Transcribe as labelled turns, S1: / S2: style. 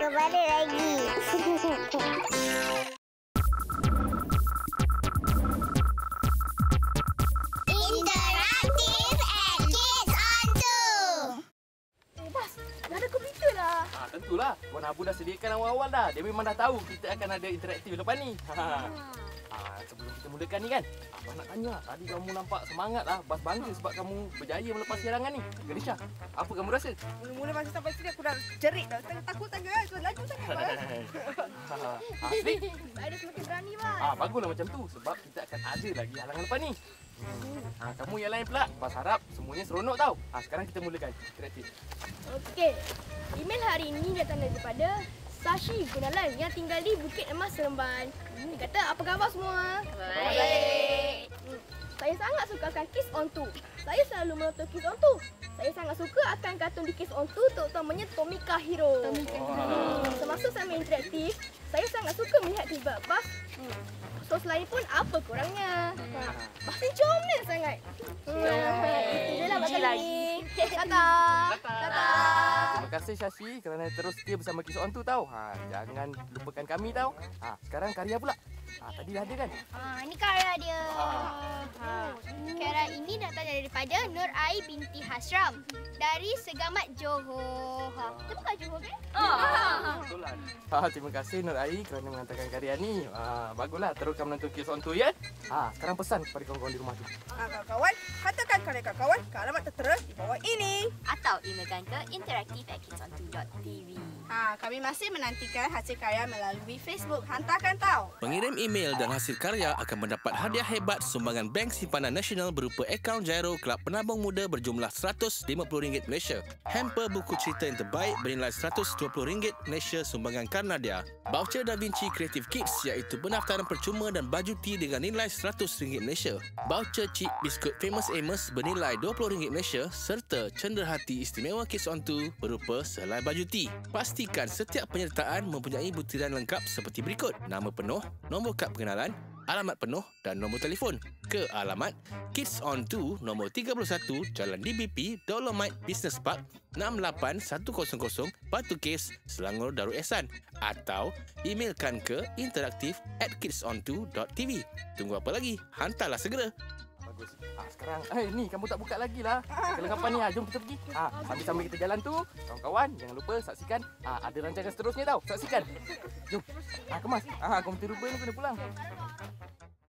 S1: Kembali lagi. Interaktif and Kids on 2.
S2: Bas, dah ada komputer lah.
S3: Tentulah. Wan Abu dah sediakan awal-awal dah. Dia memang dah tahu kita akan ada interaktif lepas ni. Sebelum kita mulakan ni kan, Abang nak tanya. Tadi kamu nampak semangat lah. Bas bangga sebab kamu berjaya melepas siarangan ni. Gadisha, apa kamu rasa?
S2: Mula-mula masa sampai sini aku dah jerit dah. Takut sangat. Sebab laju sangat, Bas.
S3: Asli?
S2: Saya dah semakin berani, Bas.
S3: Baguslah macam tu. Sebab kita akan ada lagi halangan lepas ni. Kamu yang lain pula. Bas harap semuanya seronok tau. Sekarang kita mulakan interaktif.
S4: Okey. Email hari ini datang daripada Sashi Gunalan yang tinggal di Bukit Emas Seremban. Dia kata, apa khabar semua?
S1: Baik.
S4: Saya sangat suka akan Kids on 2. Saya selalu menonton Kids on 2. Saya sangat suka akan kartun di Kids on 2, terutamanya Tomika Hero. Semasa saya main interaktif, saya sangat suka melihat tiba Bas. So selain pun apa kurangnya? Bas ni comel sangat. Itu je lah buat kali ni. Tata.
S3: Terima kasih Shashi kerana terus setia bersama Kids on 2 tau. Jangan lupakan kami tau. Sekarang Karya pula. Tadi dah ada kan?
S1: Ini karya dia. Karya ini datang daripada Nur Ai binti Hasram dari Segamat Johor. Itu bukan Johor kan?
S3: Betul lah. Terima kasih Nur Ai kerana menghantarkan karya ni. Baguslah, teruskan menonton Kids on 2 ya. Sekarang pesan kepada kawan-kawan di rumah tu.
S2: Kawan-kawan, hantarkan karya kawan ke alamat tertera di bawah ini.
S1: Atau emailkan ke interaktif@kidsontu.tv.
S2: Kami masih menantikan hasil karya melalui Facebook. Hantarkan tau.
S5: Pengirim email dan hasil karya akan mendapat hadiah hebat sumbangan Bank Simpanan Nasional berupa akaun Giro Kelab Penabung Muda berjumlah RM150 Malaysia. Hamper buku cerita yang terbaik bernilai RM120 Malaysia sumbangan Karnadia. Voucher Da Vinci Creative Kids iaitu pendaftaran percuma dan baju tea dengan nilai RM100 Malaysia. Voucher chip biskut Famous Amos bernilai RM20 Malaysia serta cenderahati istimewa Kids on 2 berupa sehelai baju tea. Pastikan setiap penyertaan mempunyai butiran lengkap seperti berikut: nama penuh, nombor kad pengenalan, alamat penuh dan nombor telefon ke alamat Kids on 2 nombor 31 Jalan DBP Dolomite Business Park 68100 Batu Kes, Selangor Darul Ehsan, atau emailkan ke interaktif@kidsontu.tv. Tunggu apa lagi? Hantarlah segera.
S3: Bagus. Sekarang, ni kamu tak buka lagi lah. Kelengkapan ni, jom kita pergi. Sambil-sambil kita jalan tu, kawan-kawan jangan lupa saksikan. Ada rancangan seterusnya tau. Saksikan. Jom. Kemas. Komputer rupa ni kena pulang.